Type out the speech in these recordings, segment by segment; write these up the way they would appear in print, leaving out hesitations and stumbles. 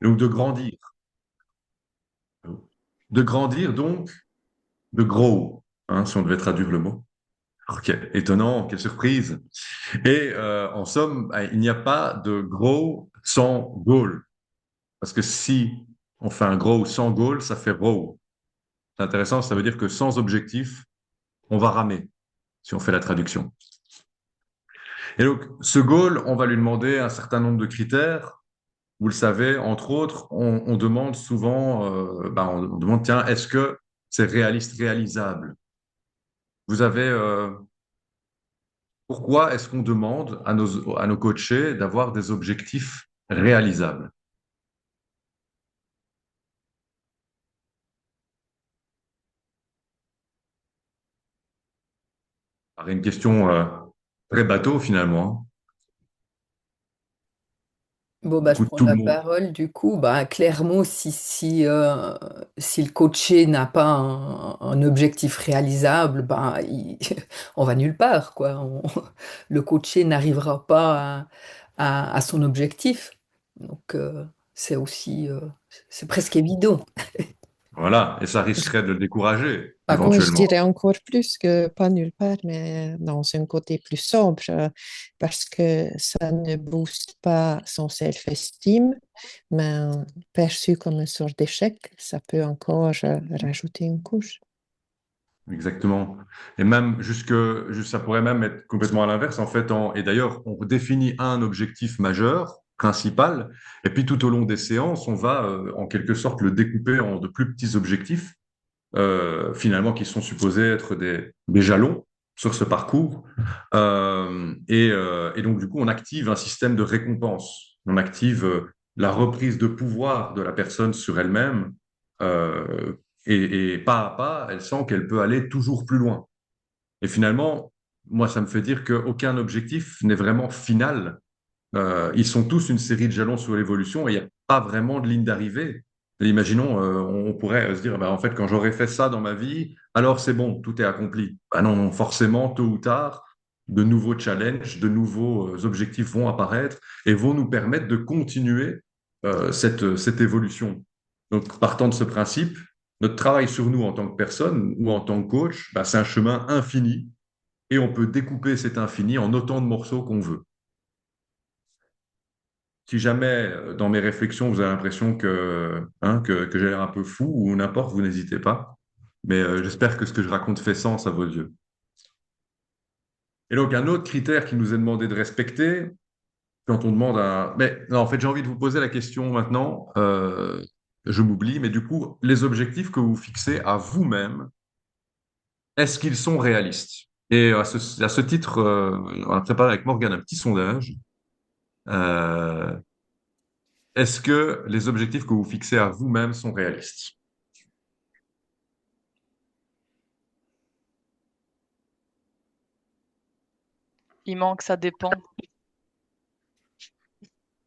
Donc de grandir. De grandir, donc, de grow, hein, si on devait traduire le mot. Ok, étonnant, quelle surprise. Et en somme, il n'y a pas de grow sans goal. Parce que si on fait un grow sans goal, ça fait row. C'est intéressant, ça veut dire que sans objectif, on va ramer, si on fait la traduction. Et donc, ce goal, on va lui demander un certain nombre de critères. Vous le savez, entre autres, on demande souvent, on demande, tiens, est-ce que c'est réaliste, réalisable? Vous avez, pourquoi est-ce qu'on demande à nos coachés d'avoir des objectifs réalisables? C'est une question très bateau finalement, hein. Bon, Du bah, je coup, prends tout le la monde. parole. Du coup, bah, clairement, si le coaché n'a pas un objectif réalisable, bah, on va nulle part, quoi. Le coaché n'arrivera pas à son objectif. Donc, c'est aussi, c'est presque évident. Voilà, et ça risquerait de le décourager Par contre, je éventuellement. dirais encore plus que pas nulle part, mais dans un côté plus sobre, parce que ça ne booste pas son self-esteem, mais perçu comme une sorte d'échec, ça peut encore rajouter une couche. Exactement. Et même ça pourrait même être complètement à l'inverse. En fait, et d'ailleurs, on définit un objectif majeur, principal, et puis tout au long des séances, on va en quelque sorte le découper en de plus petits objectifs, finalement, qui sont supposés être des jalons sur ce parcours. Et donc, du coup, on active un système de récompense. On active la reprise de pouvoir de la personne sur elle-même. euh, et pas à pas, elle sent qu'elle peut aller toujours plus loin. Et finalement, moi, ça me fait dire qu'aucun objectif n'est vraiment final. Ils sont tous une série de jalons sur l'évolution et il n'y a pas vraiment de ligne d'arrivée. Et imaginons, on pourrait se dire, bah, en fait, quand j'aurai fait ça dans ma vie, alors c'est bon, tout est accompli. Bah non, non, forcément, tôt ou tard, de nouveaux challenges, de nouveaux objectifs vont apparaître et vont nous permettre de continuer cette évolution. Donc, partant de ce principe, notre travail sur nous en tant que personne ou en tant que coach, bah, c'est un chemin infini et on peut découper cet infini en autant de morceaux qu'on veut. Si jamais, dans mes réflexions, vous avez l'impression que j'ai l'air un peu fou ou n'importe, vous n'hésitez pas. Mais j'espère que ce que je raconte fait sens à vos yeux. Et donc, un autre critère qui nous est demandé de respecter quand on demande à... Mais non, en fait, j'ai envie de vous poser la question maintenant. Je m'oublie, mais du coup, les objectifs que vous fixez à vous-même, est-ce qu'ils sont réalistes? Et à ce titre, on a préparé avec Morgane un petit sondage. Euh, Est-ce que les objectifs que vous fixez à vous-même sont réalistes? Il manque, ça dépend.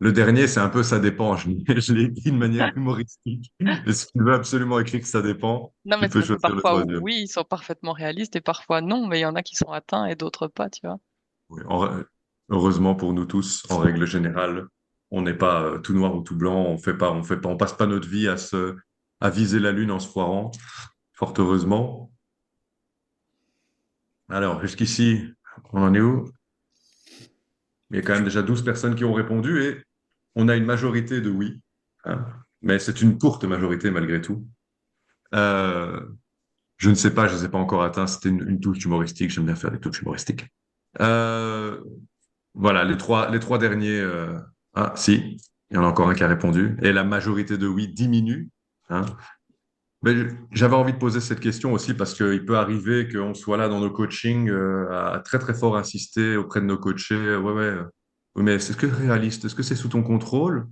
Le dernier, c'est un peu ça dépend. Je l'ai écrit de manière humoristique. Mais si tu veux absolument écrire que ça dépend, Non, tu mais c'est peux parce que choisir le parfois, troisième. oui, ils sont parfaitement réalistes et parfois non, mais il y en a qui sont atteints et d'autres pas, tu vois. Oui, heureusement pour nous tous, en règle générale, on n'est pas tout noir ou tout blanc. On passe pas notre vie à viser la lune en se foirant, fort heureusement. Alors, jusqu'ici, on en est où? Il y a quand même déjà 12 personnes qui ont répondu et on a une majorité de oui, hein. Mais c'est une courte majorité malgré tout. Euh, Je ne sais pas, je ne les ai pas encore atteints. C'était une touche humoristique. J'aime bien faire des touches humoristiques. Euh, voilà, les trois derniers. Ah, si, il y en a encore un qui a répondu. Et la majorité de oui diminue, hein. Mais j'avais envie de poser cette question aussi parce qu'il peut arriver qu'on soit là dans nos coachings à très très fort insister auprès de nos coachés. Ouais, ouais. Oui, mais est-ce que c'est réaliste? Est-ce que c'est sous ton contrôle?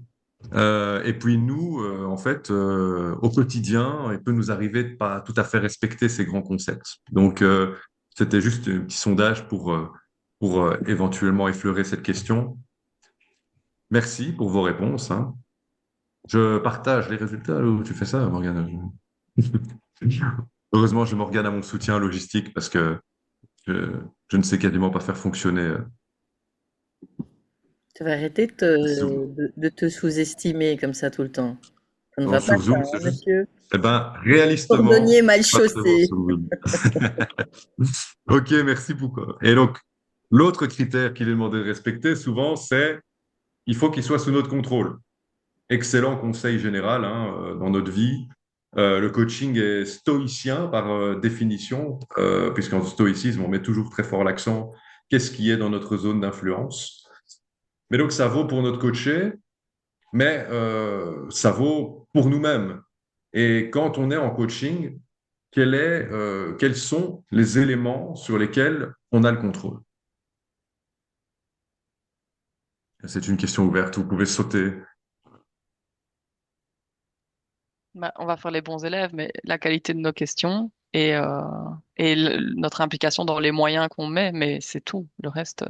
Et puis nous, en fait, au quotidien, il peut nous arriver de pas tout à fait respecter ces grands concepts. Donc, c'était juste un petit sondage pour éventuellement effleurer cette question. Merci pour vos réponses, hein. Je partage les résultats. Ou tu fais ça, Morgane? Heureusement, j'ai Morgane à mon soutien logistique parce que je, je ne sais quasiment pas faire fonctionner. Tu vas arrêter de te sous-estimer comme ça tout le temps. Ça ne va pas, Sur ça, Zoom, hein, c'est juste. monsieur? Eh ben, réalistement, Cordonnier mal c'est pas très bon chaussé. sur Zoom. Ok, merci beaucoup. Et donc, l'autre critère qu'il est demandé de respecter souvent, c'est il faut qu'il soit sous notre contrôle. Excellent conseil général hein, dans notre vie. Le coaching est stoïcien par définition, puisqu'en stoïcisme, on met toujours très fort l'accent qu'est-ce qui est dans notre zone d'influence. Mais donc, ça vaut pour notre coaché, mais ça vaut pour nous-mêmes. Et quand on est en coaching, quels sont les éléments sur lesquels on a le contrôle? C'est une question ouverte, vous pouvez sauter. Bah, on va faire les bons élèves, mais la qualité de nos questions et notre implication dans les moyens qu'on met, mais c'est tout. Le reste,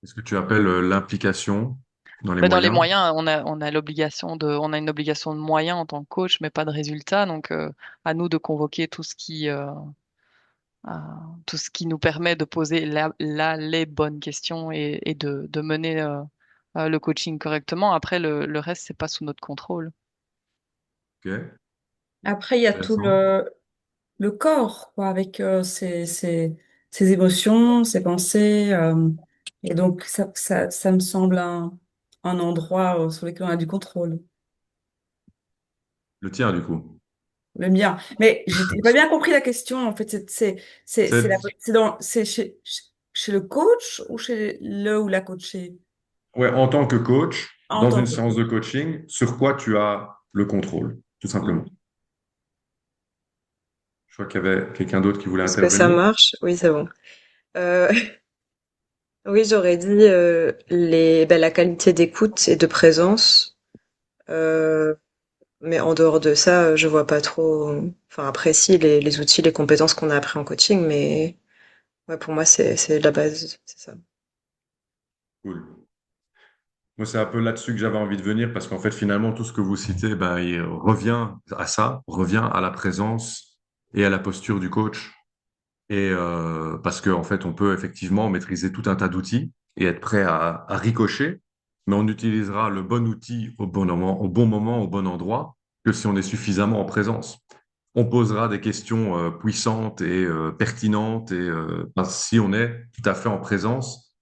Est-ce que tu appelles l'implication dans les bah, dans les moyens? moyens, on a une obligation de moyens en tant que coach, mais pas de résultat. Donc, à nous de convoquer euh, tout ce qui nous permet de poser les bonnes questions et de mener le coaching correctement. Après, le reste, c'est pas sous notre contrôle. Ok, Après, il y a tout intéressant. le corps, quoi, avec ses émotions, ses pensées. Et donc, ça me semble un endroit sur lequel on a du contrôle. Le tien, du coup. Le mien. Mais j'ai pas bien compris la question. En fait, C'est, c'est chez le coach ou chez le ou la coachée ouais, en tant que coach, en dans tant une que séance de coach. coaching, sur quoi tu as le contrôle, tout simplement. Mhm. Je crois qu'il y avait quelqu'un d'autre qui voulait Est-ce que ça intervenir. marche? Oui, c'est bon. Euh, oui, j'aurais dit la qualité d'écoute et de présence. Euh, mais en dehors de ça, je vois pas trop. Enfin, après, si les outils, les compétences qu'on a appris en coaching, mais ouais, pour moi, c'est la base, c'est ça. Cool. Moi, c'est un peu là-dessus que j'avais envie de venir parce qu'en fait, finalement, tout ce que vous citez, ben, il revient à ça, revient à la présence et à la posture du coach. Et parce qu'en fait, on peut effectivement maîtriser tout un tas d'outils et être prêt à ricocher, mais on utilisera le bon outil au bon moment, au bon endroit, que si on est suffisamment en présence. On posera des questions puissantes et pertinentes et ben, si on est tout à fait en présence,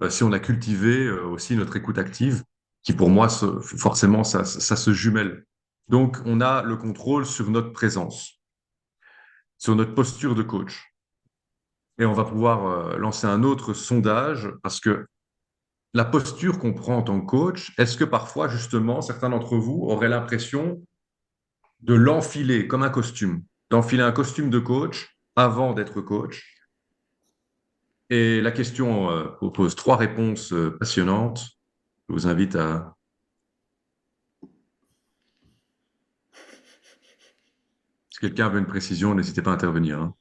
si on a cultivé aussi notre écoute active, qui pour moi, forcément, ça se jumelle. Donc, on a le contrôle sur notre présence, sur notre posture de coach. Et on va pouvoir lancer un autre sondage parce que la posture qu'on prend en tant que coach, est-ce que parfois, justement, certains d'entre vous auraient l'impression de l'enfiler comme un costume, d'enfiler un costume de coach avant d'être coach? Et la question propose trois réponses passionnantes. Je vous invite à... Si quelqu'un veut une précision, n'hésitez pas à intervenir. Hein.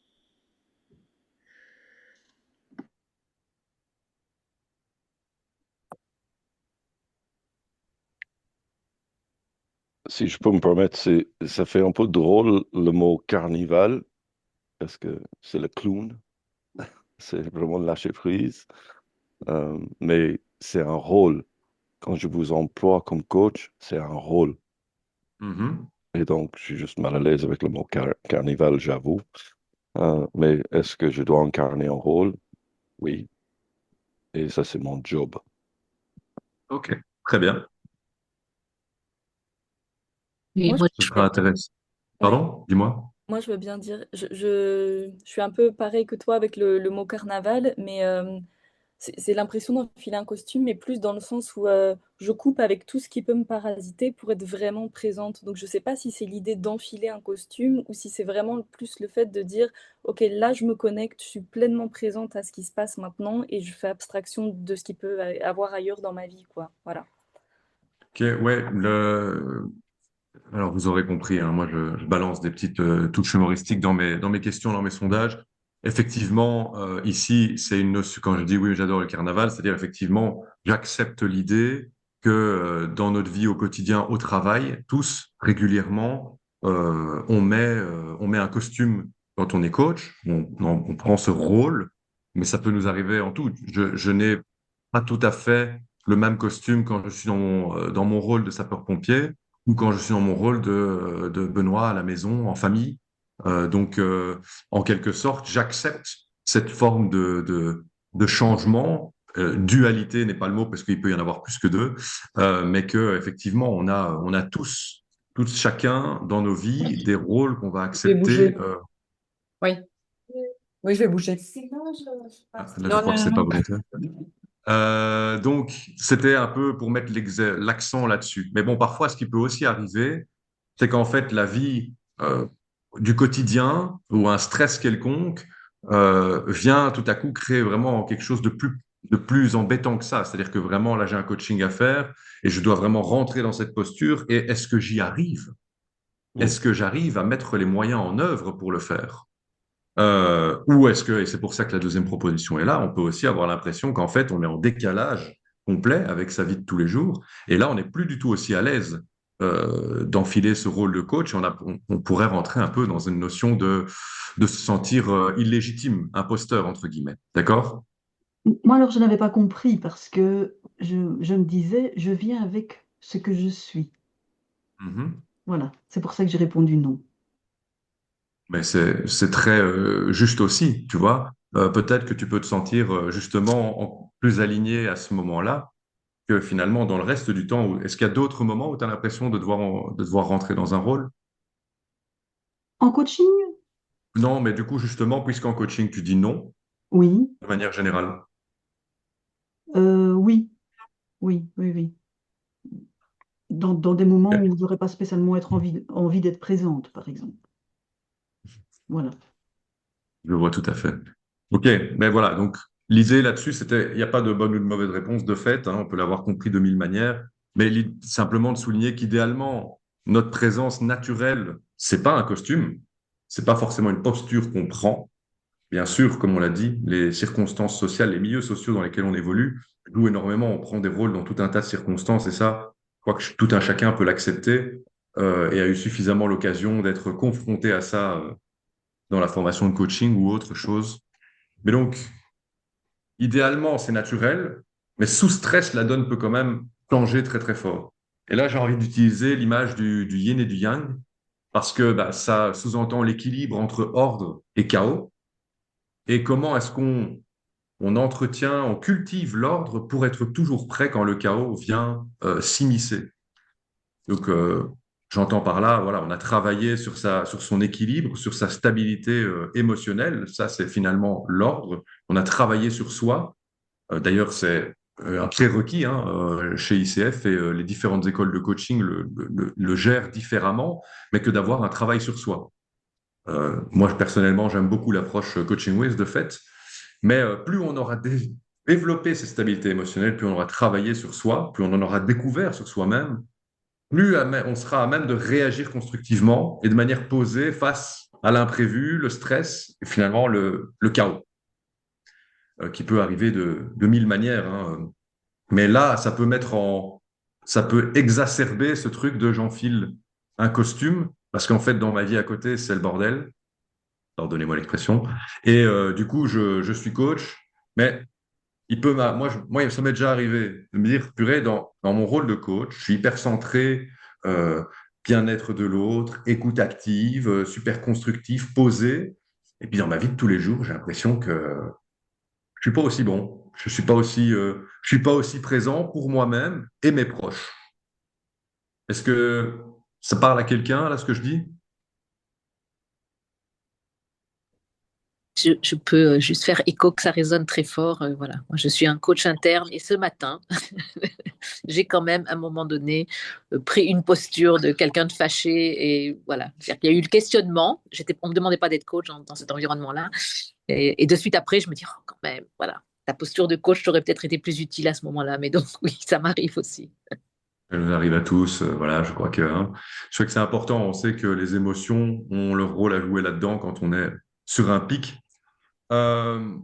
Si je peux me permettre, ça fait un peu drôle le mot carnival, parce que c'est le clown, c'est vraiment lâcher prise. Mais c'est un rôle. Quand je vous emploie comme coach, c'est un rôle. Mhm. Et donc, je suis juste mal à l'aise avec le mot carnival, j'avoue. Mais est-ce que je dois incarner un rôle? Oui. Et ça, c'est mon job. Ok, très bien. Oui, Moi, moi, Ce je sera intéressant. ouais. Pardon? Dis-moi. Moi, je veux bien dire, je suis un peu pareil que toi avec le mot carnaval, mais c'est l'impression d'enfiler un costume, mais plus dans le sens où je coupe avec tout ce qui peut me parasiter pour être vraiment présente. Donc, je sais pas si c'est l'idée d'enfiler un costume ou si c'est vraiment plus le fait de dire, OK, là, je me connecte, je suis pleinement présente à ce qui se passe maintenant et je fais abstraction de ce qui peut avoir ailleurs dans ma vie, quoi. Voilà. Ok, ouais, alors, vous aurez compris, hein, moi, je balance des petites touches humoristiques dans mes questions, dans mes sondages. Effectivement, ici, c'est une notion, quand je dis oui, j'adore le carnaval, c'est-à-dire effectivement, j'accepte l'idée que dans notre vie au quotidien, au travail, tous, régulièrement, on met un costume quand on est coach, on prend ce rôle, mais ça peut nous arriver en tout. Je n'ai pas tout à fait le même costume quand je suis dans mon rôle de sapeur-pompier ou quand je suis dans mon rôle de Benoît à la maison, en famille. En quelque sorte, j'accepte cette forme de changement. Dualité n'est pas le mot parce qu'il peut y en avoir plus que deux, mais que effectivement, on a tous chacun dans nos vies des rôles qu'on va Je vais bouger. accepter. Oui, oui, je vais bouger. Là, je crois que c'est pas volontaire. Donc, c'était un peu pour mettre l'accent là-dessus. Mais bon, parfois, ce qui peut aussi arriver, c'est qu'en fait, la vie du quotidien ou un stress quelconque vient tout à coup créer vraiment quelque chose de plus embêtant que ça. C'est-à-dire que vraiment, là, j'ai un coaching à faire et je dois vraiment rentrer dans cette posture. Et est-ce que j'y arrive? Est-ce que j'arrive à mettre les moyens en œuvre pour le faire? Ou est-ce que, et c'est pour ça que la deuxième proposition est là, on peut aussi avoir l'impression qu'en fait, on est en décalage complet avec sa vie de tous les jours. Et là, on n'est plus du tout aussi à l'aise d'enfiler ce rôle de coach. On pourrait rentrer un peu dans une notion de se sentir illégitime, imposteur, entre guillemets. D'accord? Moi, alors, je n'avais pas compris parce que je me disais, je viens avec ce que je suis. Mhm. Voilà, c'est pour ça que j'ai répondu non. Mais c'est très juste aussi, tu vois. Peut-être que tu peux te sentir justement plus aligné à ce moment-là que finalement dans le reste du temps. Est-ce qu'il y a d'autres moments où tu as l'impression de devoir rentrer dans un rôle? En coaching, Non, mais du coup, justement, puisqu'en coaching, tu dis non, oui, de manière générale. oui, oui. Dans des moments Ok, où je n'aurais pas spécialement envie d'être présente, par exemple. Voilà. je vois tout à fait. Ok, mais voilà, donc l'idée là-dessus, c'était, il n'y a pas de bonne ou de mauvaise réponse de fait, hein, on peut l'avoir compris de mille manières, mais simplement de souligner qu'idéalement, notre présence naturelle, c'est pas un costume, c'est pas forcément une posture qu'on prend. Bien sûr, comme on l'a dit, les circonstances sociales, les milieux sociaux dans lesquels on évolue jouent énormément. On prend des rôles dans tout un tas de circonstances et ça, je crois que tout un chacun peut l'accepter et a eu suffisamment l'occasion d'être confronté à ça dans la formation de coaching ou autre chose. Mais donc, idéalement, c'est naturel, mais sous stress, la donne peut quand même changer très très fort. Et là, j'ai envie d'utiliser l'image du yin et du yang parce que bah, ça sous-entend l'équilibre entre ordre et chaos. Et comment est-ce on entretient, on cultive l'ordre pour être toujours prêt quand le chaos vient s'immiscer. Donc, j'entends par là, voilà, on a travaillé sur son équilibre, sur sa stabilité émotionnelle. Ça, c'est finalement l'ordre. On a travaillé sur soi. D'ailleurs, c'est un prérequis hein, chez ICF et les différentes écoles de coaching le gèrent différemment, mais que d'avoir un travail sur soi. Moi, personnellement, j'aime beaucoup l'approche Coaching Ways de fait, mais plus on aura développé cette stabilité émotionnelle, plus on aura travaillé sur soi, plus on en aura découvert sur soi-même, plus on sera à même de réagir constructivement et de manière posée face à l'imprévu, le stress et finalement le chaos, qui peut arriver de mille manières. Hein. Mais là, ça peut exacerber ce truc de j'enfile un costume, parce qu'en fait, dans ma vie à côté, c'est le bordel. Pardonnez-moi l'expression. Et du coup, je suis coach, mais moi, ça m'est déjà arrivé de me dire, purée, dans mon rôle de coach, je suis hyper centré, euh, bien-être de l'autre, écoute active, super constructif, posé. Et puis dans ma vie de tous les jours, j'ai l'impression que je suis pas aussi bon, je suis pas aussi présent pour moi-même et mes proches. Est-ce que ça parle à quelqu'un, là, ce que je dis? Je peux juste faire écho que ça résonne très fort. Voilà. Moi, je suis un coach interne et ce matin, j'ai quand même, à un moment donné, pris une posture de quelqu'un de fâché. Et voilà. C'est-à-dire qu'il y a eu le questionnement. On ne me demandait pas d'être coach dans cet environnement-là. Et de suite après, je me dis, oh, quand même, voilà. Ta posture de coach aurait peut-être été plus utile à ce moment-là. Mais donc, oui, ça m'arrive aussi. Elle nous arrive à tous, voilà, je crois que, hein, je crois que c'est important. On sait que les émotions ont leur rôle à jouer là-dedans quand on est sur un pic. Euh,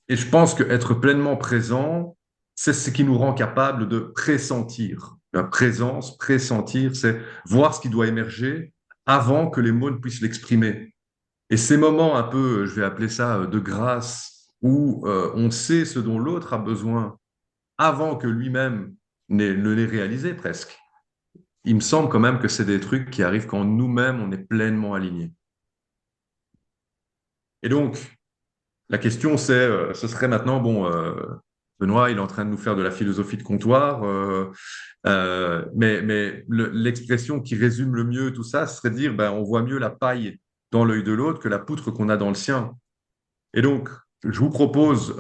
et je pense qu'être pleinement présent, c'est ce qui nous rend capable de pressentir. La présence, pressentir, c'est voir ce qui doit émerger avant que les mots ne puissent l'exprimer. Et ces moments un peu, je vais appeler ça de grâce, où on sait ce dont l'autre a besoin avant que lui-même ne l'ait réalisé presque. Il me semble quand même que c'est des trucs qui arrivent quand nous-mêmes, on est pleinement alignés. Et donc, la question, ce serait maintenant, bon, Benoît, il est en train de nous faire de la philosophie de comptoir, mais l'expression qui résume le mieux tout ça, ce serait de dire, ben, on voit mieux la paille dans l'œil de l'autre que la poutre qu'on a dans le sien. Et donc, je vous propose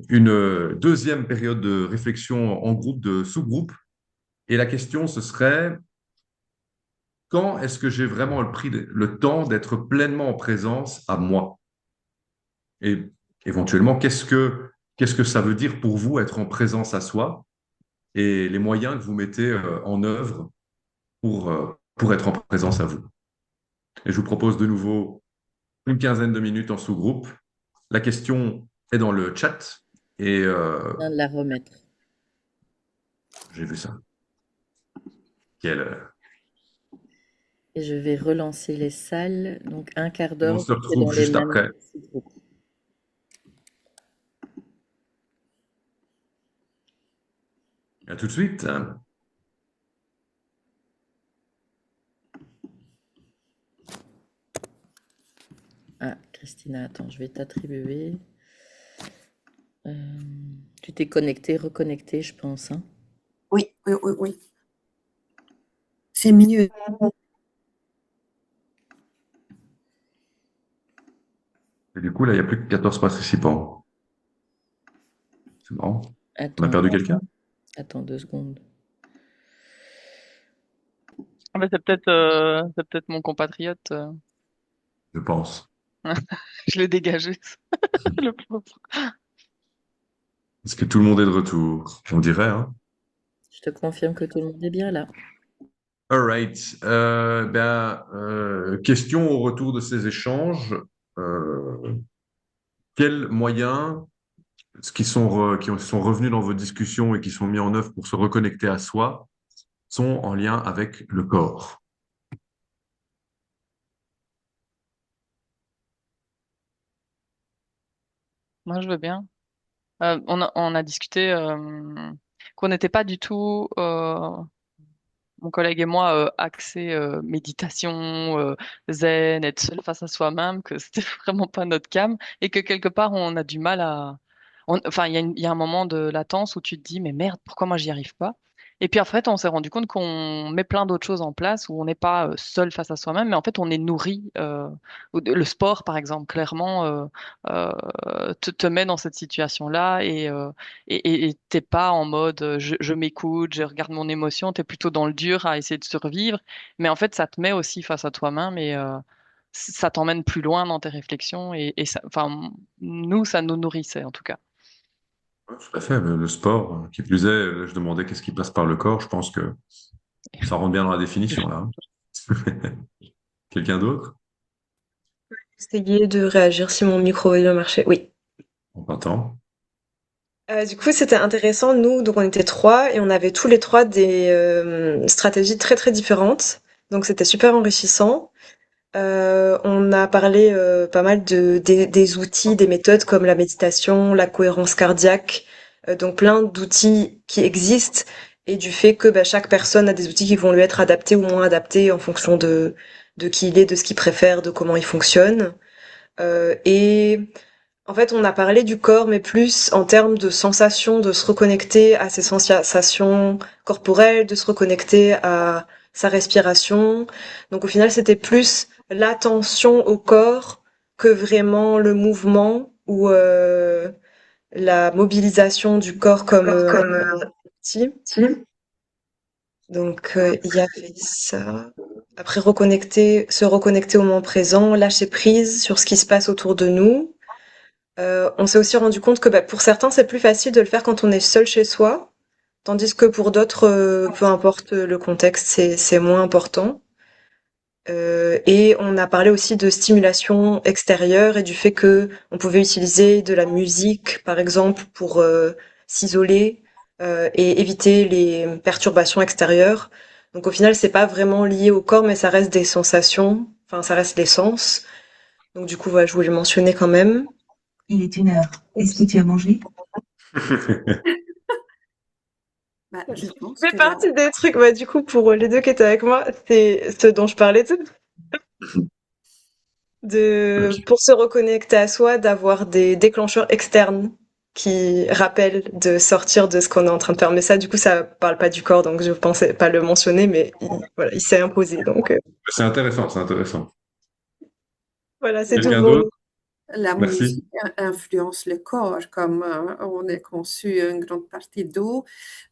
une deuxième période de réflexion en groupe, de sous-groupe. Et la question, ce serait, quand est-ce que j'ai vraiment pris le temps d'être pleinement en présence à moi? Et éventuellement, qu'est-ce que ça veut dire pour vous être en présence à soi et les moyens que vous mettez en œuvre pour être en présence à vous? Et je vous propose de nouveau une quinzaine de minutes en sous-groupe. La question est dans le chat et Je viens de la remettre. j'ai vu ça. Et je vais relancer les salles. Donc, un quart On d'heure, se c'est dans retrouve les juste mêmes après. sous-groupes. À tout de suite. Ah, Christina, attends, je vais t'attribuer. Tu t'es connectée, reconnectée, je pense, hein? Oui, oui, oui, oui. C'est mieux. Et du coup, là, il n'y a plus que 14 participants. C'est marrant. On a Attends, perdu quelqu'un? attends 2 secondes. Ah bah, c'est peut-être mon compatriote. Je pense. Je l'ai dégagé, le pauvre. Est-ce que tout le monde est de retour? On dirait, hein? Je te confirme que tout le monde est bien là. All right. Question au retour de ces échanges. Quels moyens qui sont revenus dans vos discussions et qui sont mis en œuvre pour se reconnecter à soi sont en lien avec le corps? Moi, je veux bien. On a discuté qu'on n'était pas du tout, mon collègue et moi, axés méditation, zen, être seul face à soi-même, que c'était vraiment pas notre cam et que quelque part, on a du mal à... Enfin, il y a un moment de latence où tu te dis, mais merde, pourquoi moi, j'y arrive pas? Et puis après, on s'est rendu compte qu'on met plein d'autres choses en place où on n'est pas seul face à soi-même, mais en fait, on est nourri. Le sport, par exemple, clairement, te met dans cette situation-là et t'es pas en mode je m'écoute, je regarde mon émotion, t'es plutôt dans le dur à essayer de survivre. Mais en fait, ça te met aussi face à toi-même et ça t'emmène plus loin dans tes réflexions et ça, enfin, nous, ça nous nourrissait en tout cas. Ouais, tout à fait. Le sport, qui plus est, je demandais qu'est-ce qui passe par le corps. Je pense que ça rentre bien dans la définition, là, hein. Quelqu'un d'autre? Essayer de réagir si mon micro va bien marcher. Oui. On t'entend. Du coup, c'était intéressant. Nous, donc on était trois et on avait tous les trois des stratégies très très différentes. Donc c'était super enrichissant. On a parlé pas mal des outils, des méthodes comme la méditation, la cohérence cardiaque, donc plein d'outils qui existent et du fait que bah, chaque personne a des outils qui vont lui être adaptés ou moins adaptés en fonction de qui il est, de ce qu'il préfère, de comment il fonctionne. Et en fait, on a parlé du corps, mais plus en termes de sensations, de se reconnecter à ses sensations corporelles, de se reconnecter à sa respiration. Donc au final, c'était plus l'attention au corps que vraiment le mouvement ou la mobilisation du corps comme outil. Donc il y avait ça. Après, se reconnecter au moment présent, lâcher prise sur ce qui se passe autour de nous. On s'est aussi rendu compte que bah, pour certains, c'est plus facile de le faire quand on est seul chez soi, tandis que pour d'autres, peu importe le contexte, c'est moins important. Et on a parlé aussi de stimulation extérieure et du fait que on pouvait utiliser de la musique, par exemple, pour s'isoler et éviter les perturbations extérieures. Donc au final, c'est pas vraiment lié au corps, mais ça reste des sensations, enfin ça reste les sens. Donc du coup, voilà, je voulais le mentionner quand même. Il est 1 heure. Est-ce que tu as mangé? Bah, je pense fait que là, partie des trucs, bah, du coup, pour les deux qui étaient avec moi, c'est ce dont je parlais Ok. pour se reconnecter à soi, d'avoir des déclencheurs externes qui rappellent de sortir de ce qu'on est en train de faire. Mais ça, du coup, ça parle pas du corps, donc je pensais pas le mentionner, mais voilà, il s'est imposé. Donc, C'est intéressant, c'est intéressant. voilà, c'est tout Quelqu'un pour d'autre? nous. la Merci. musique influence le corps, comme on est conçu une grande partie d'eau,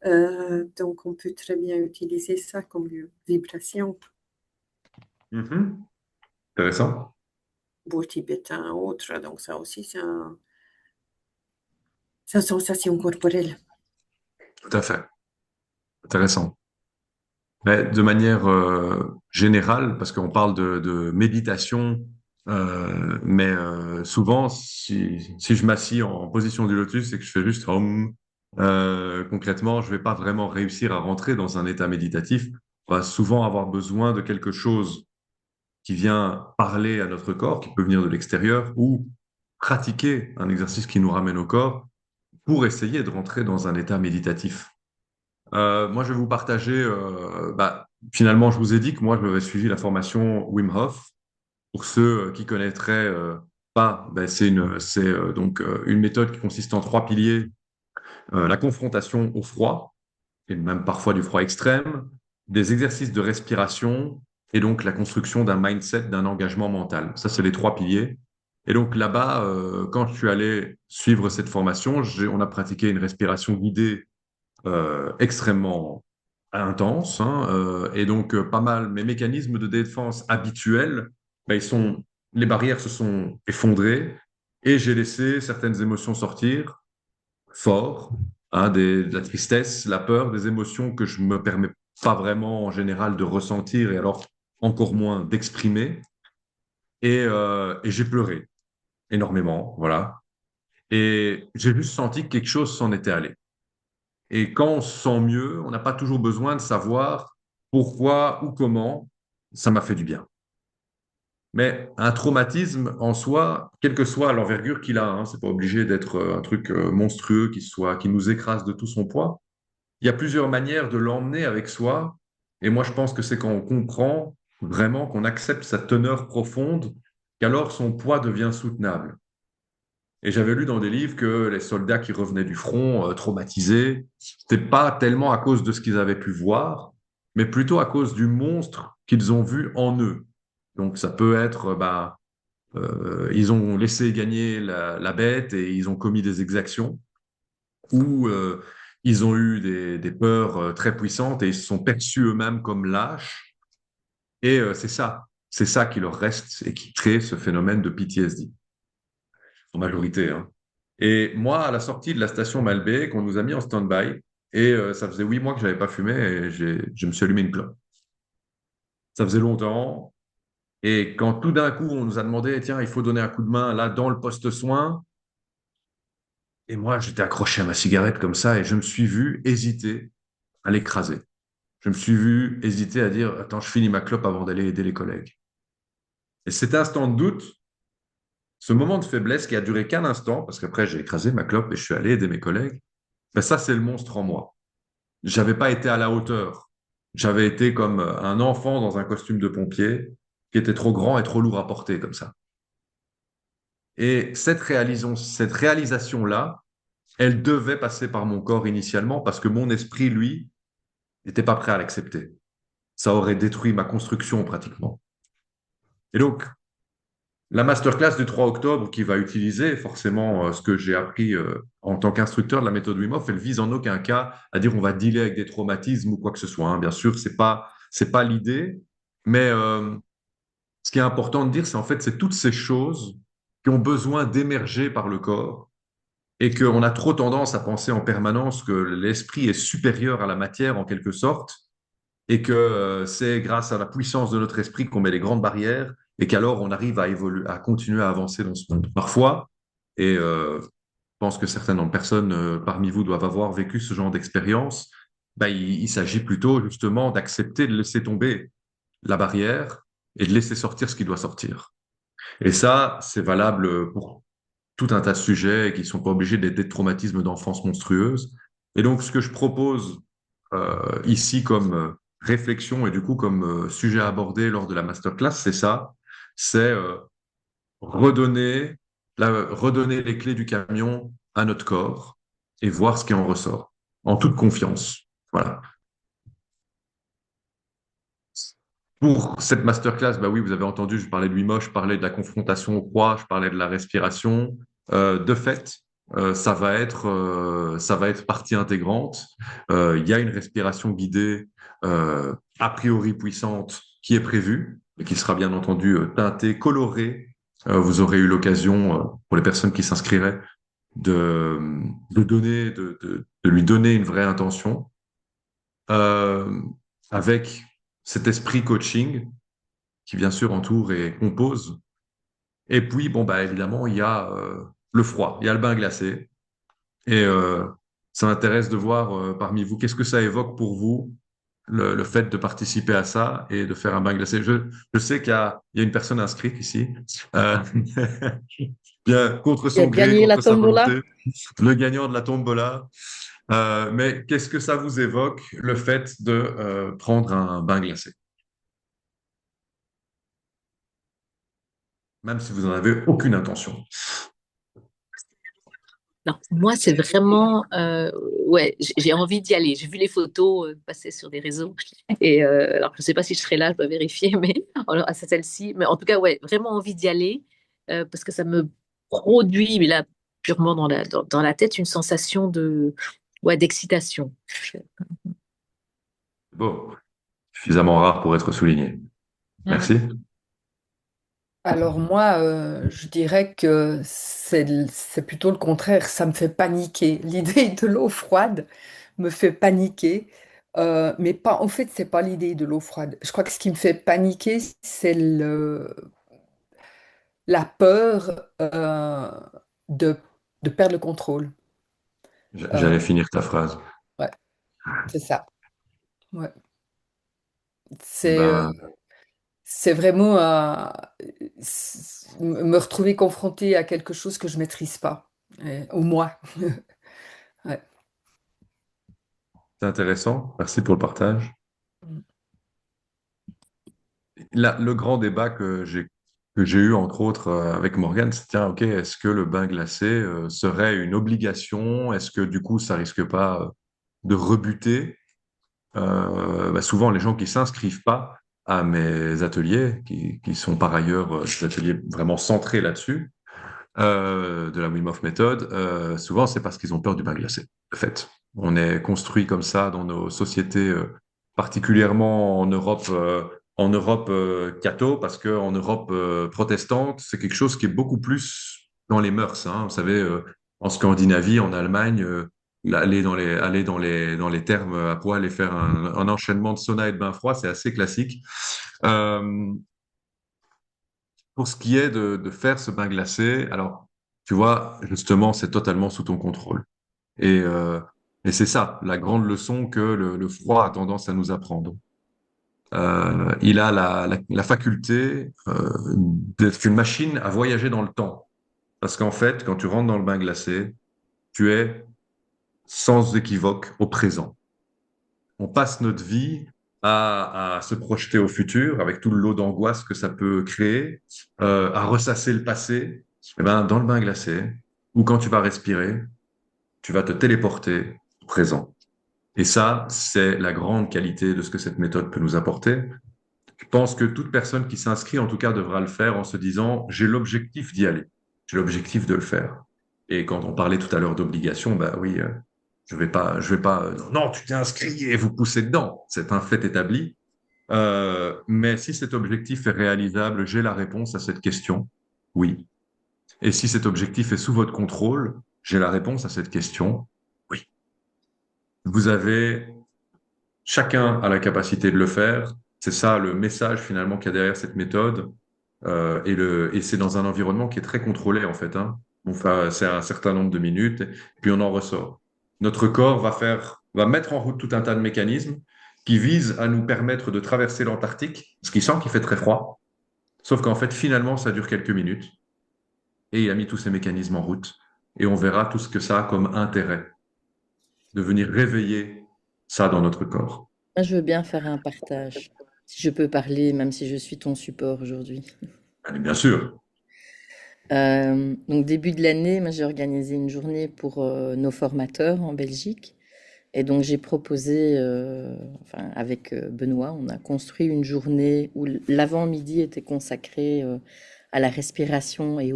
donc on peut très bien utiliser ça comme vibration, Mhm. Intéressant. beau tibétain, autre, donc ça aussi c'est une sensation corporelle. Tout à fait. Intéressant. Mais de manière générale, parce qu'on parle de méditation, mais souvent, si je m'assis en position du lotus et que je fais juste Om, concrètement, je vais pas vraiment réussir à rentrer dans un état méditatif. On va souvent avoir besoin de quelque chose qui vient parler à notre corps, qui peut venir de l'extérieur, ou pratiquer un exercice qui nous ramène au corps pour essayer de rentrer dans un état méditatif. Moi, je vais vous partager. Finalement, je vous ai dit que moi, je m'avais suivi la formation Wim Hof. Pour ceux qui connaîtraient pas, c'est une méthode qui consiste en trois piliers la confrontation au froid et même parfois du froid extrême, des exercices de respiration et donc la construction d'un mindset, d'un engagement mental. Ça, c'est les trois piliers. Et donc là-bas, quand je suis allé suivre cette formation, on a pratiqué une respiration guidée extrêmement intense, hein, et donc pas mal. Mes mécanismes de défense habituels, ben, les barrières se sont effondrées et j'ai laissé certaines émotions sortir fort, hein, de la tristesse, la peur, des émotions que je me permets pas vraiment en général de ressentir et alors encore moins d'exprimer. Et j'ai pleuré énormément, voilà. Et j'ai juste senti que quelque chose s'en était allé. Et quand on se sent mieux, on n'a pas toujours besoin de savoir pourquoi ou comment ça m'a fait du bien. Mais un traumatisme en soi, quelle que soit l'envergure qu'il a, hein, c'est pas obligé d'être un truc monstrueux qui nous écrase de tout son poids. Il y a plusieurs manières de l'emmener avec soi. Et moi, je pense que c'est quand on comprend vraiment, qu'on accepte sa teneur profonde, qu'alors son poids devient soutenable. Et j'avais lu dans des livres que les soldats qui revenaient du front, traumatisés, c'était pas tellement à cause de ce qu'ils avaient pu voir, mais plutôt à cause du monstre qu'ils ont vu en eux. Donc ça peut être, ils ont laissé gagner la bête et ils ont commis des exactions, ou ils ont eu des peurs très puissantes et ils se sont perçus eux-mêmes comme lâches. Et c'est ça qui leur reste et qui crée ce phénomène de PTSD, en majorité, hein. Et moi, à la sortie de la station Malbec, on nous a mis en stand-by et ça faisait 8 mois que j'avais pas fumé et je me suis allumé une clope. Ça faisait longtemps. Et quand tout d'un coup, on nous a demandé, tiens, il faut donner un coup de main là dans le poste soin, et moi, j'étais accroché à ma cigarette comme ça et je me suis vu hésiter à l'écraser. Je me suis vu hésiter à dire, attends, je finis ma clope avant d'aller aider les collègues. Et cet instant de doute, ce moment de faiblesse qui a duré qu'un instant, parce qu'après j'ai écrasé ma clope et je suis allé aider mes collègues, ben ça c'est le monstre en moi. J'avais pas été à la hauteur. J'avais été comme un enfant dans un costume de pompier qui était trop grand et trop lourd à porter comme ça. Et cette réalisation-là, elle devait passer par mon corps initialement parce que mon esprit, lui, n'était pas prêt à l'accepter. Ça aurait détruit ma construction pratiquement. Et donc, la masterclass du 3 octobre qui va utiliser forcément ce que j'ai appris en tant qu'instructeur de la méthode Wim Hof, elle vise en aucun cas à dire on va dealer avec des traumatismes ou quoi que ce soit, hein. Bien sûr, c'est pas l'idée, mais ce qui est important de dire, c'est en fait c'est toutes ces choses qui ont besoin d'émerger par le corps et qu'on a trop tendance à penser en permanence que l'esprit est supérieur à la matière en quelque sorte et que c'est grâce à la puissance de notre esprit qu'on met les grandes barrières et qu'alors on arrive à évoluer, à continuer à avancer dans ce monde. Parfois, et je pense que certaines personnes parmi vous doivent avoir vécu ce genre d'expérience, ben, il s'agit plutôt justement d'accepter de laisser tomber la barrière et de laisser sortir ce qui doit sortir. Et ça, c'est valable pour tout un tas de sujets qui ne sont pas obligés d'être des traumatismes d'enfance monstrueuses. Et donc, ce que je propose ici comme réflexion et du coup comme sujet abordé lors de la masterclass, c'est ça, c'est redonner, redonner les clés du camion à notre corps et voir ce qui en ressort, en toute confiance. Voilà. Pour cette masterclass, bah oui, vous avez entendu, je parlais de Wim Hof, je parlais de la confrontation au froid, je parlais de la respiration. De fait, ça va être partie intégrante. Il y a une respiration guidée, a priori puissante, qui est prévue et qui sera bien entendu teintée, colorée. Vous aurez eu l'occasion, pour les personnes qui s'inscriraient, de, de lui donner une vraie intention euh, avec cet esprit coaching qui bien sûr entoure et compose. Et puis, bon, bah, évidemment, il y a le froid, il y a le bain glacé. Et ça m'intéresse de voir parmi vous, qu'est-ce que ça évoque pour vous, le fait de participer à ça et de faire un bain glacé. Je sais il y a une personne inscrite ici, euh, bien contre Il a son gré, gagné la contre sa tombola. volonté, le gagnant de la tombola. Mais qu'est-ce que ça vous évoque, le fait de prendre un bain glacé? Même si vous n'en avez aucune intention. Non, moi, c'est vraiment, ouais, j'ai envie d'y aller. J'ai vu les photos passer sur des réseaux. Et alors, je ne sais pas si je serai là, je dois vérifier, mais alors, c'est celle-ci. Mais en tout cas, ouais, vraiment envie d'y aller parce que ça me produit, mais là, purement dans la tête, une sensation ouais, d'excitation. Bon, suffisamment rare pour être souligné. Merci. Alors moi, je dirais que c'est plutôt le contraire. Ça me fait paniquer. L'idée de l'eau froide me fait paniquer. Mais pas, en fait, c'est pas l'idée de l'eau froide. Je crois que ce qui me fait paniquer, c'est la peur de, de perdre le contrôle. Euh, J'allais finir ta phrase. ouais, c'est ça. Ouais. C'est Ben, c'est vraiment me retrouver confrontée à quelque chose que je maîtrise pas, ou moi. Ouais. c'est intéressant. Merci pour le partage. Le grand débat que j'ai eu, entre autres, avec Morgane, c'est, tiens, OK, est-ce que le bain glacé serait une obligation? Est-ce que, du coup, ça risque pas de rebuter? Bah, souvent, les gens qui s'inscrivent pas à mes ateliers, qui sont par ailleurs des ateliers vraiment centrés là-dessus, de la Wim Hof méthode, souvent c'est parce qu'ils ont peur du bain glacé. De fait, on est construit comme ça dans nos sociétés, particulièrement en Europe catho, parce que en Europe protestante, c'est quelque chose qui est beaucoup plus dans les mœurs. Hein. Vous savez, en Scandinavie, en Allemagne, aller dans les thermes à poil et faire un enchaînement de sauna et de bain froid, c'est assez classique. Euh, pour ce qui est de faire ce bain glacé, alors, tu vois, justement, c'est totalement sous ton contrôle. Et, euh, et c'est ça, la grande leçon que le froid a tendance à nous apprendre. Il a la faculté d'être une machine à voyager dans le temps. Parce qu'en fait, quand tu rentres dans le bain glacé, tu es sans équivoque au présent. On passe notre vie à se projeter au futur avec tout le lot d'angoisse que ça peut créer, à ressasser le passé. Eh ben, dans le bain glacé, ou quand tu vas respirer, tu vas te téléporter au présent. Et ça, c'est la grande qualité de ce que cette méthode peut nous apporter. Je pense que toute personne qui s'inscrit, en tout cas, devra le faire en se disant, j'ai l'objectif d'y aller. J'ai l'objectif de le faire. Et quand on parlait tout à l'heure d'obligation, bah oui, je vais pas, non, tu t'es inscrit et vous poussez dedans. C'est un fait établi. Mais si cet objectif est réalisable, j'ai la réponse à cette question. Oui. Et si cet objectif est sous votre contrôle, j'ai la réponse à cette question. Oui. Vous avez, chacun a la capacité de le faire. C'est ça le message finalement qu'il y a derrière cette méthode. Et c'est dans un environnement qui est très contrôlé en fait. Hein. C'est un certain nombre de minutes, puis on en ressort. Notre corps va mettre en route tout un tas de mécanismes qui visent à nous permettre de traverser l'Antarctique, ce qui sent qu'il fait très froid. Sauf qu'en fait, finalement, ça dure quelques minutes. Et il a mis tous ces mécanismes en route. Et on verra tout ce que ça a comme intérêt de venir réveiller ça dans notre corps. Moi, je veux bien faire un partage. Si je peux parler, même si je suis ton support aujourd'hui. Allez, bien sûr. Donc début de l'année, moi j'ai organisé une journée pour nos formateurs en Belgique. Et donc j'ai proposé, enfin avec Benoît, on a construit une journée où l'avant-midi était consacré à la respiration et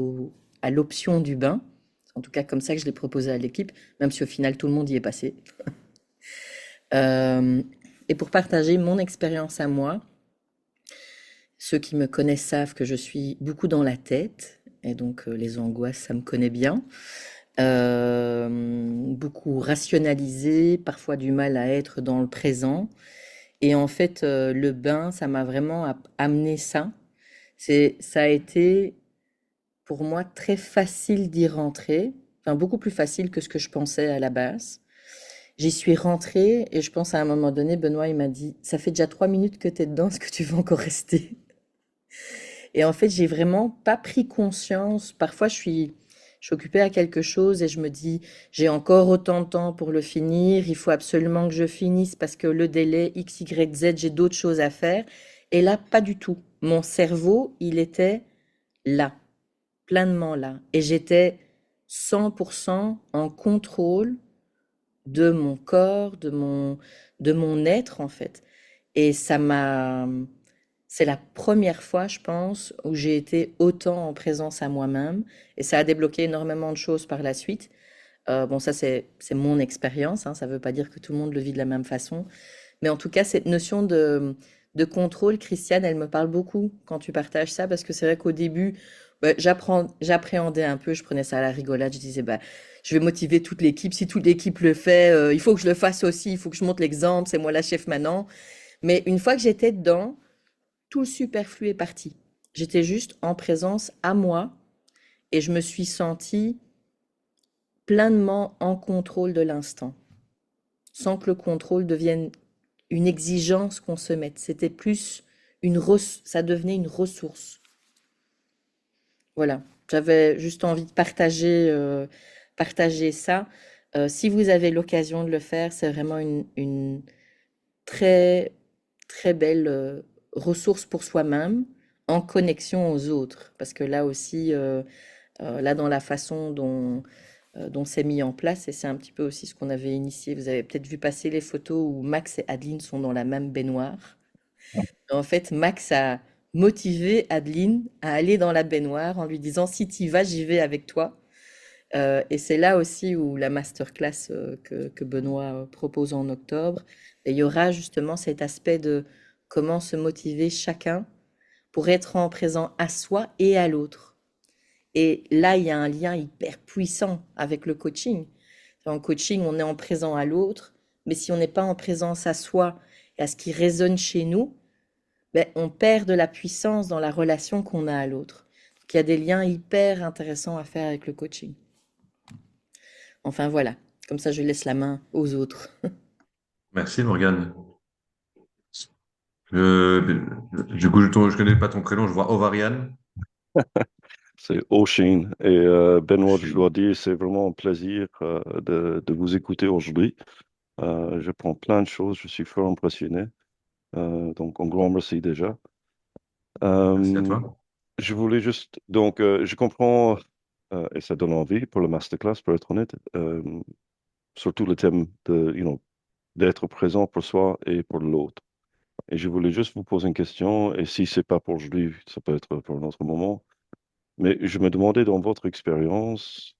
à l'option du bain. En tout cas comme ça que je l'ai proposé à l'équipe, même si au final tout le monde y est passé. Euh, et pour partager mon expérience à moi, ceux qui me connaissent savent que je suis beaucoup dans la tête, et donc les angoisses, ça me connaît bien. Beaucoup rationalisé, parfois du mal à être dans le présent. Et en fait, le bain, ça m'a vraiment amené ça. Ça a été pour moi très facile d'y rentrer, enfin beaucoup plus facile que ce que je pensais à la base. J'y suis rentrée et je pense à un moment donné, Benoît, il m'a dit, ça fait déjà 3 minutes que tu es dedans, est-ce que tu veux encore rester? Et en fait, j'ai vraiment pas pris conscience. Parfois, je suis occupée à quelque chose et je me dis, j'ai encore autant de temps pour le finir, il faut absolument que je finisse parce que le délai X, Y, Z, j'ai d'autres choses à faire. Et là, pas du tout. Mon cerveau, il était là, pleinement là. Et j'étais 100% en contrôle de mon corps, de mon être, en fait. Et c'est la première fois, je pense, où j'ai été autant en présence à moi-même. Et ça a débloqué énormément de choses par la suite. Bon, ça, c'est mon expérience, hein, ça ne veut pas dire que tout le monde le vit de la même façon. Mais en tout cas, cette notion de contrôle, Christiane, elle me parle beaucoup quand tu partages ça, parce que c'est vrai qu'au début, bah, j'appréhendais un peu, je prenais ça à la rigolade, je disais, bah, je vais motiver toute l'équipe, si toute l'équipe le fait, il faut que je le fasse aussi, il faut que je montre l'exemple, c'est moi la chef maintenant. Mais une fois que j'étais dedans, tout le superflu est parti. J'étais juste en présence à moi et je me suis sentie pleinement en contrôle de l'instant, sans que le contrôle devienne une exigence qu'on se mette. C'était plus ça devenait une ressource. Voilà. J'avais juste envie de partager ça. Si vous avez l'occasion de le faire, c'est vraiment une très, très belle ressource pour soi-même en connexion aux autres. Parce que là aussi, là dans la façon dont c'est mis en place, et c'est un petit peu aussi ce qu'on avait initié. Vous avez peut-être vu passer les photos où Max et Adeline sont dans la même baignoire. En fait, Max a motivé Adeline à aller dans la baignoire en lui disant si tu y vas, j'y vais avec toi. Et c'est là aussi où la masterclass que Benoît propose en octobre, et il y aura justement cet aspect de comment se motiver chacun pour être en présent à soi et à l'autre. Et là, il y a un lien hyper puissant avec le coaching. En coaching, on est en présent à l'autre, mais si on n'est pas en présence à soi et à ce qui résonne chez nous, ben, on perd de la puissance dans la relation qu'on a à l'autre. Donc, il y a des liens hyper intéressants à faire avec le coaching. Enfin voilà, comme ça je laisse la main aux autres. Merci, Morgane. Du coup, je connais pas ton prénom, je vois Ovarian. C'est Oshin. Et Benoît, je dois dire, c'est vraiment un plaisir de vous écouter aujourd'hui. Je prends plein de choses, je suis fort impressionné. Donc, un grand merci déjà. Merci à Euh, toi. je voulais juste, donc, je comprends, et ça donne envie pour le masterclass, pour être honnête, surtout le thème d'être présent pour soi et pour l'autre. Et je voulais juste vous poser une question, et si c'est pas pour aujourd'hui, ça peut être pour un autre moment. Mais je me demandais dans votre expérience,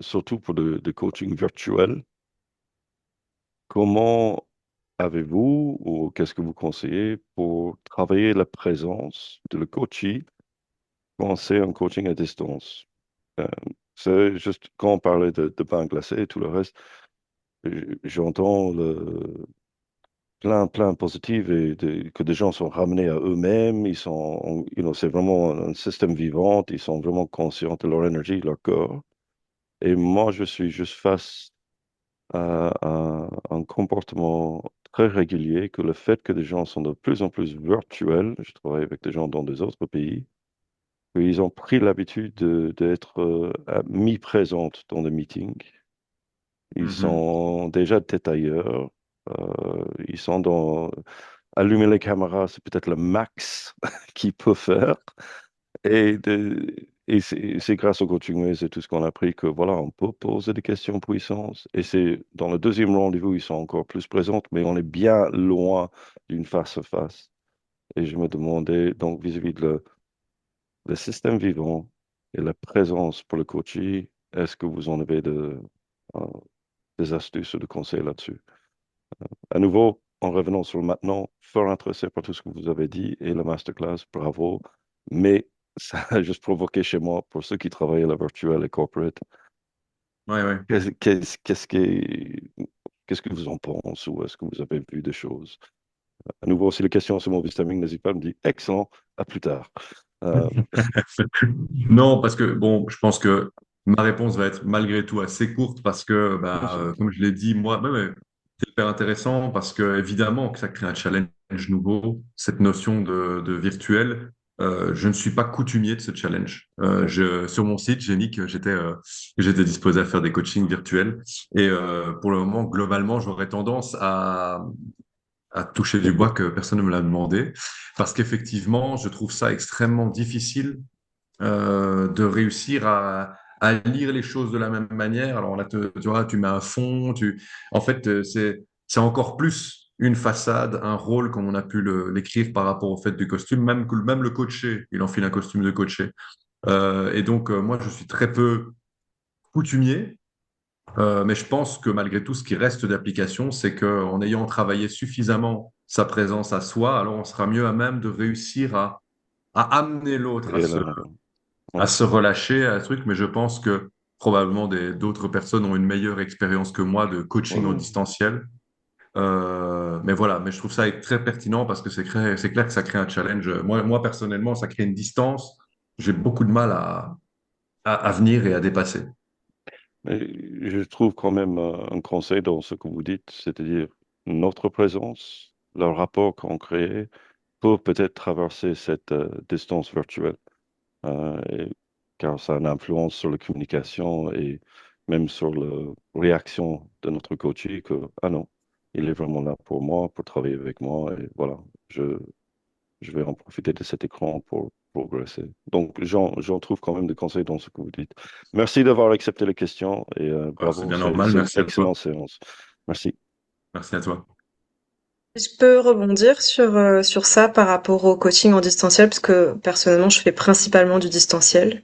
surtout pour le coaching virtuel, comment avez-vous ou qu'est-ce que vous conseillez pour travailler la présence de le coachee quand c'est un coaching à distance? Euh, c'est juste quand on parlait de pain glacé et tout le reste, j'entends plein positif et que des gens sont ramenés à eux-mêmes, c'est vraiment un système vivant, ils sont vraiment conscients de leur énergie, de leur corps. Et moi, je suis juste face à un comportement très régulier que le fait que des gens sont de plus en plus virtuels, je travaille avec des gens dans des autres pays, ils ont pris l'habitude d'être mi-présents dans des meetings. Ils Mhm. sont déjà tête ailleurs. Ils sont dans... Allumer les caméras, c'est peut-être le max qu'ils peuvent faire. Et c'est grâce au coaching, ouais, c'est tout ce qu'on a appris que voilà, on peut poser des questions puissantes. Et c'est dans le deuxième rendez-vous, ils sont encore plus présents, mais on est bien loin d'une face-à-face. Et je me demandais, donc, vis-à-vis de le système vivant et la présence pour le coaching, est-ce que vous en avez euh, des astuces ou des conseils là-dessus? À nouveau, en revenant sur le maintenant, fort intéressé par tout ce que vous avez dit et la masterclass, bravo. Mais ça a juste provoqué chez moi, pour ceux qui travaillent à la virtuelle et corporate, Ouais, ouais. qu'est-ce qu'est-ce- qu'est-ce qui- qu'est-ce que vous en pensez ou est-ce que vous avez vu des choses? À nouveau, si les questions sur mon timing, n'hésitez pas à me dire excellent, à plus tard. Euh, Non, parce que bon, je pense que ma réponse va être malgré tout assez courte parce que, bien sûr. comme je l'ai dit, moi, c'est hyper intéressant parce que évidemment que ça crée un challenge nouveau, cette notion de virtuel. Je ne suis pas coutumier de ce challenge. Sur mon site, j'ai mis que j'étais disposé à faire des coachings virtuels et pour le moment, globalement, j'aurais tendance à toucher du bois que personne ne me l'a demandé parce qu'effectivement, je trouve ça extrêmement difficile de réussir à lire les choses de la même manière. Alors là, tu vois, tu mets un fond, en fait, c'est encore plus une façade, un rôle comme on a pu l'écrire par rapport au fait du costume, même le coaché, il enfile un costume de coaché. Et donc, moi, je suis très peu coutumier, mais je pense que malgré tout, ce qui reste d'application, c'est qu'en ayant travaillé suffisamment sa présence à soi, alors on sera mieux à même de réussir à amener l'autre Et là, à ouais. se relâcher à un truc, mais je pense que probablement d'autres personnes ont une meilleure expérience que moi de coaching en Ouais. distanciel. Mais voilà, mais je trouve ça très pertinent parce que c'est clair que ça crée un challenge. Moi, personnellement, ça crée une distance. J'ai beaucoup de mal à venir et à dépasser. Mais je trouve quand même un conseil dans ce que vous dites, c'est-à-dire notre présence, le rapport qu'on crée peut peut-être traverser cette distance virtuelle, car ça a une influence sur la communication et même sur la réaction de notre coach que, ah non, il est vraiment là pour moi, pour travailler avec moi, et voilà, je, je vais en profiter de cet écran pour progresser. Donc, j'en trouve quand même des conseils dans ce que vous dites. Merci d'avoir accepté les questions et C'est bravo, bien normal. c'est une Merci à toi. excellente séance. Merci. Merci à toi. Je peux rebondir sur ça par rapport au coaching en distanciel, parce que personnellement, je fais principalement du distanciel.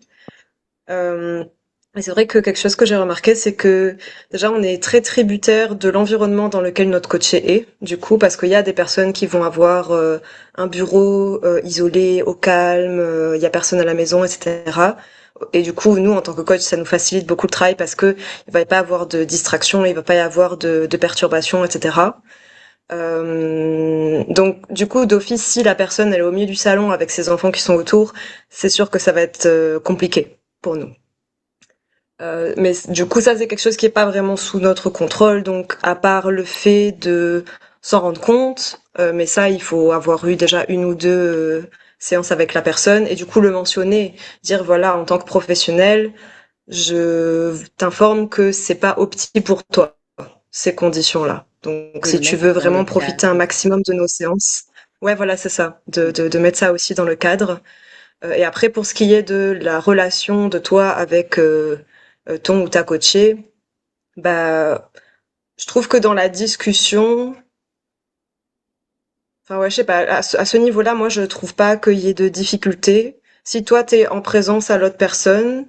Euh, et c'est vrai que quelque chose que j'ai remarqué, c'est que déjà, on est très tributaire de l'environnement dans lequel notre coaché est, du coup, parce qu'il y a des personnes qui vont avoir un bureau isolé, au calme, il y a personne à la maison, etc. Et du coup, nous, en tant que coach, ça nous facilite beaucoup le travail parce que il va pas y avoir de distraction, il va pas y avoir de perturbations, etc. Donc, du coup, d'office, si la personne elle est au milieu du salon avec ses enfants qui sont autour, c'est sûr que ça va être compliqué pour nous. Mais du coup, ça c'est quelque chose qui est pas vraiment sous notre contrôle. Donc, à part le fait de s'en rendre compte, mais ça, il faut avoir eu déjà une ou deux séances avec la personne et du coup le mentionner, dire voilà, en tant que professionnel, je t'informe que c'est pas opti pour toi ces conditions-là. Donc, De si le tu mettre veux dans le vraiment profiter un cadre. maximum de nos séances, ouais, voilà, c'est ça, de mettre ça aussi dans le cadre. Et après, pour ce qui est de la relation de toi avec ton ou ta coachée, bah, je trouve que dans la discussion, enfin ouais, je sais pas, à ce niveau-là, moi, je trouve pas qu'il y ait de difficulté. Si toi, t'es en présence à l'autre personne,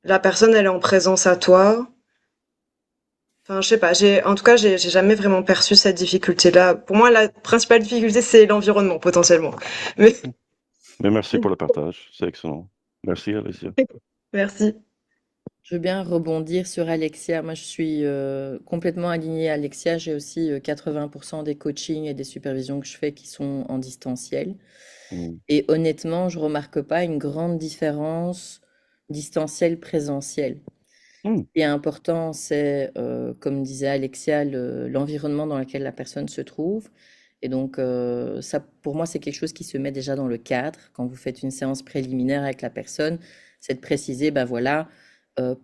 la personne, elle est en présence à toi. Enfin, je sais pas, en tout cas, j'ai jamais vraiment perçu cette difficulté-là. Pour moi, la principale difficulté, c'est l'environnement, potentiellement. Mais, Mais merci pour le partage, c'est excellent. Merci, Alicia. merci. Je veux bien rebondir sur Alexia. Moi, je suis complètement alignée à Alexia. J'ai aussi 80% des coachings et des supervisions que je fais qui sont en distanciel. Mm. Et honnêtement, je remarque pas une grande différence distanciel-présentiel. Mm. Ce qui est important, c'est, comme disait Alexia, l'environnement dans lequel la personne se trouve. Et donc, ça, pour moi, c'est quelque chose qui se met déjà dans le cadre. Quand vous faites une séance préliminaire avec la personne, c'est de préciser, ben voilà,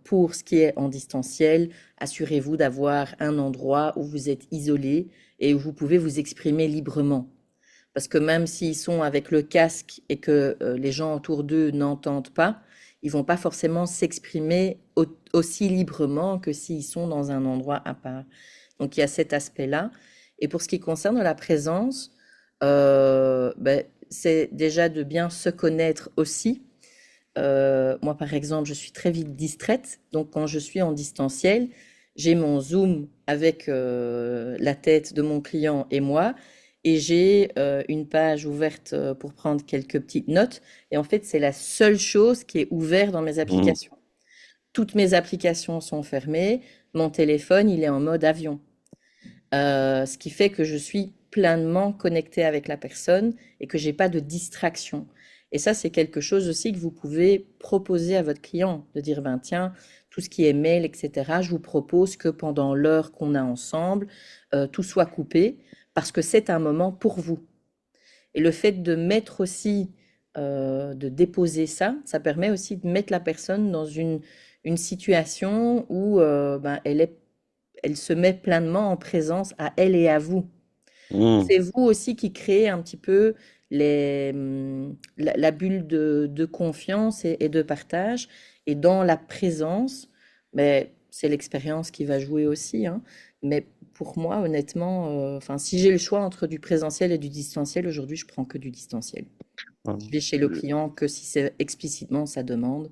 pour ce qui est en distanciel, assurez-vous d'avoir un endroit où vous êtes isolé et où vous pouvez vous exprimer librement. Parce que même s'ils sont avec le casque et que les gens autour d'eux n'entendent pas, ils vont pas forcément s'exprimer aussi librement que s'ils sont dans un endroit à part. Donc il y a cet aspect-là. Et pour ce qui concerne la présence, ben, c'est déjà de bien se connaître aussi. Moi, par exemple, je suis très vite distraite. Donc, quand je suis en distanciel, j'ai mon Zoom avec la tête de mon client et moi, et j'ai une page ouverte pour prendre quelques petites notes. Et en fait, c'est la seule chose qui est ouverte dans mes Mm. applications. Toutes mes applications sont fermées. Mon téléphone, il est en mode avion. Ce qui fait que je suis pleinement connectée avec la personne et que j'ai pas de distraction. Et ça, c'est quelque chose aussi que vous pouvez proposer à votre client, de dire, ben tiens, tout ce qui est mail, etc., je vous propose que pendant l'heure qu'on a ensemble, tout soit coupé parce que c'est un moment pour vous. Et le fait de mettre aussi, de déposer ça, ça permet aussi de mettre la personne dans une situation où ben, elle se met pleinement en présence à elle et à vous. Mm. C'est vous aussi qui créez un petit peu la bulle de confiance et de partage. Et dans la présence, mais c'est l'expérience qui va jouer aussi, hein. Mais pour moi, honnêtement, enfin, si j'ai le choix entre du présentiel et du distanciel, aujourd'hui, je prends que du distanciel. Je vais chez le client que si c'est explicitement sa demande.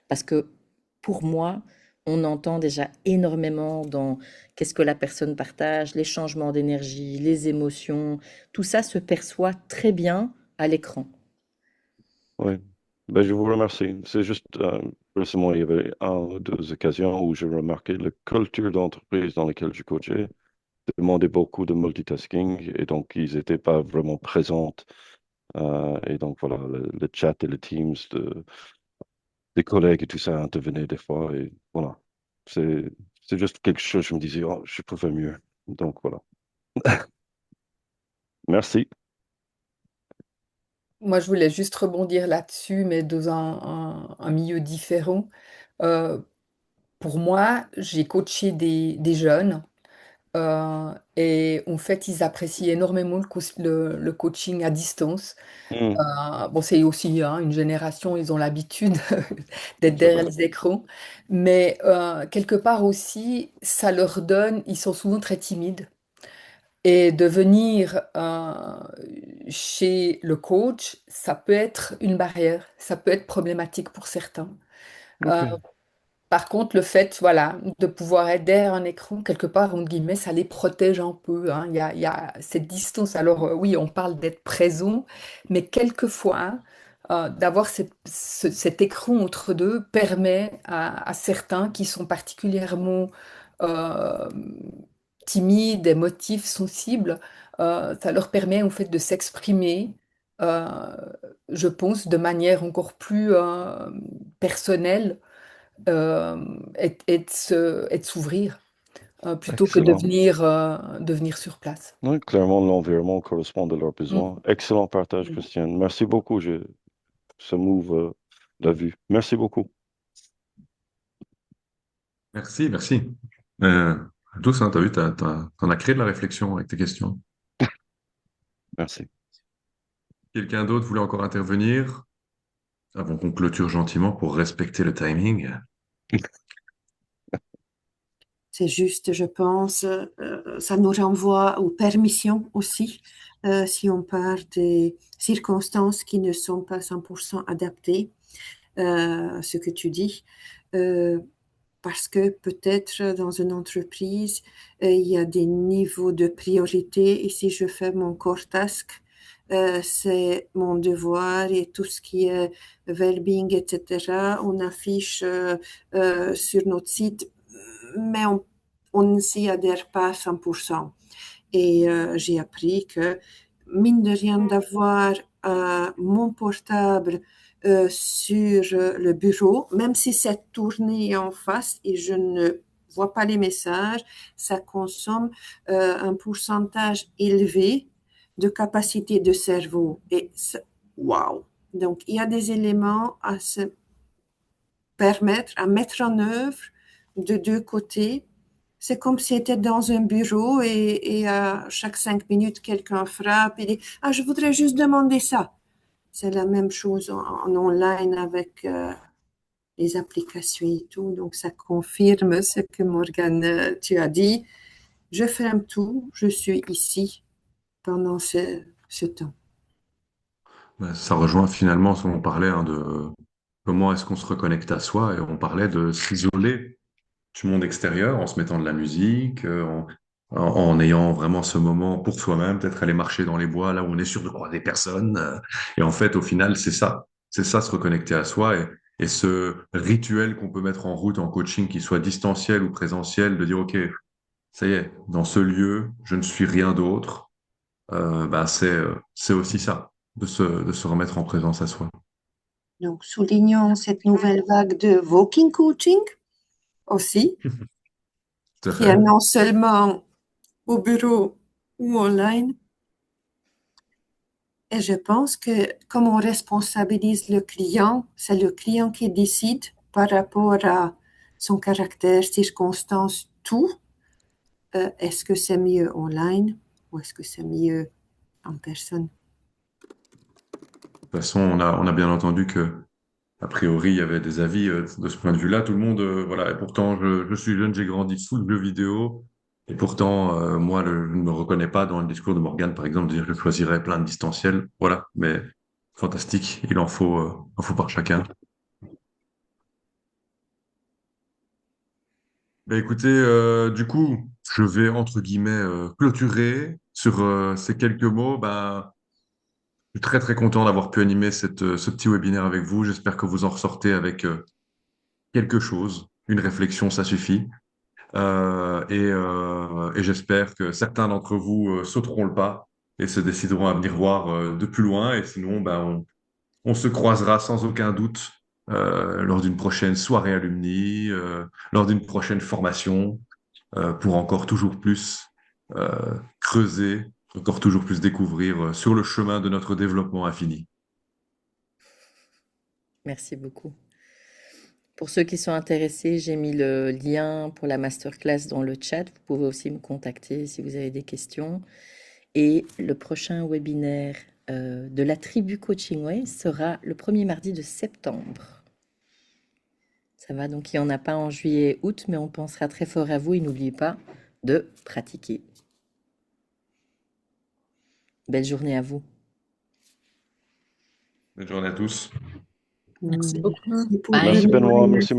Parce que pour moi, on entend déjà énormément dans qu'est-ce que la personne partage, les changements d'énergie, les émotions. Tout ça se perçoit très bien à l'écran. Oui, ben, je vous remercie. C'est juste, récemment, il y avait un ou deux occasions où j'ai remarqué la culture d'entreprise dans laquelle je coachais demandait beaucoup de multitasking et donc ils n'étaient pas vraiment présents. Et donc voilà, le chat et le Teams des collègues et tout ça intervenaient des fois et voilà. C'est, c'est juste quelque chose, je me disais, oh, je pouvais mieux. Donc voilà. Merci. Moi, je voulais juste rebondir là-dessus, mais dans un milieu différent. Euh, pour moi, j'ai coaché des jeunes et en fait, ils apprécient énormément le coaching à distance. Mm, Bon, c'est aussi hein, une génération, ils ont l'habitude d'être c'est derrière vrai. les écrans, mais quelque part aussi, ça leur donne, ils sont souvent très timides. Et de venir chez le coach, ça peut être une barrière, ça peut être problématique pour certains. Euh, OK. par contre, le fait, voilà, de pouvoir être derrière un écran, quelque part, entre guillemets, ça les protège un peu, hein. Il y a cette distance. Alors, oui, on parle d'être présent, mais quelquefois, d'avoir cet écran entre deux permet à certains qui sont particulièrement euh, timides, émotifs, sensibles, ça leur permet en fait de s'exprimer, euh, je pense, de manière encore plus personnelle euh, et de s'ouvrir plutôt que Excellent. de venir sur place. Oui, clairement, l'environnement correspond à leurs Mm. besoins. Excellent partage, Mm. Christiane. Merci beaucoup. Ça m'ouvre la vue. Merci beaucoup. Merci, merci. À tous, hein, t'as vu, t'en as créé de la réflexion avec tes questions. Merci. Quelqu'un d'autre voulait encore intervenir avant qu'on clôture gentiment pour respecter le timing? C'est juste, je pense, ça nous renvoie aux permissions aussi, si on parle des circonstances qui ne sont pas 100% adaptées, ce que tu dis. Euh, Parce que peut-être dans une entreprise, il y a des niveaux de priorité et si je fais mon core task, c'est mon devoir et tout ce qui est well-being, etc., on affiche sur notre site, mais on ne s'y adhère pas à 100%. Et j'ai appris que, mine de rien, d'avoir mon portable sur le bureau, même si c'est tourné en face et je ne vois pas les messages, ça consomme un pourcentage élevé de capacité de cerveau. Et waouh! Donc, il y a des éléments à permettre à mettre en œuvre de deux côtés. C'est comme si c'était dans un bureau et à chaque 5 minutes, quelqu'un frappe et dit « Ah, je voudrais juste demander ça ». C'est la même chose en online avec les applications et tout. Donc, ça confirme ce que Morgane, tu as dit. Je ferme tout, je suis ici pendant ce temps. Ça rejoint finalement ce qu'on parlait de comment est-ce qu'on se reconnecte à soi et on parlait de s'isoler du monde extérieur en se mettant de la musique, en ayant vraiment ce moment pour soi-même, peut-être aller marcher dans les bois là où on est sûr de croiser personne. Et en fait, au final, c'est ça se reconnecter à soi et ce rituel qu'on peut mettre en route en coaching, qu'il soit distanciel ou présentiel, de dire, OK, ça y est, dans ce lieu, je ne suis rien d'autre. C'est aussi ça, de se remettre en présence à soi. Donc, soulignons cette nouvelle vague de walking coaching aussi, Tout à qui est fait. non seulement au bureau ou online. Et je pense que comme on responsabilise le client, c'est le client qui décide par rapport à son caractère, circonstances, tout. Est-ce que c'est mieux online ou est-ce que c'est mieux en personne? De toute façon, on a bien entendu que, a priori, il y avait des avis de ce point de vue-là. Tout le monde, voilà. Et pourtant, je suis jeune, j'ai grandi sous le jeu vidéo. Et pourtant, moi, je ne me reconnais pas dans le discours de Morgane, par exemple, de dire que je choisirais plein de distanciels. Voilà. Mais fantastique. Il en faut par chacun. Ben écoutez, du coup, je vais entre guillemets clôturer sur ces quelques mots. Ben, je suis très très content d'avoir pu animer ce petit webinaire avec vous. J'espère que vous en ressortez avec quelque chose, une réflexion, ça suffit. Et j'espère que certains d'entre vous sauteront le pas et se décideront à venir voir de plus loin. Et sinon, ben, on se croisera sans aucun doute lors d'une prochaine soirée alumni, lors d'une prochaine formation, pour encore toujours plus creuser, encore toujours plus découvrir sur le chemin de notre développement infini. Merci beaucoup. Pour ceux qui sont intéressés, j'ai mis le lien pour la masterclass dans le chat. Vous pouvez aussi me contacter si vous avez des questions. Et le prochain webinaire de la tribu Coaching Way sera le premier mardi de septembre. Ça va, donc il n'y en a pas en juillet, août, mais on pensera très fort à vous et n'oubliez pas de pratiquer. Belle journée à vous. Bonne journée à tous. Merci beaucoup. Merci pour Bye. Merci Benoît, merci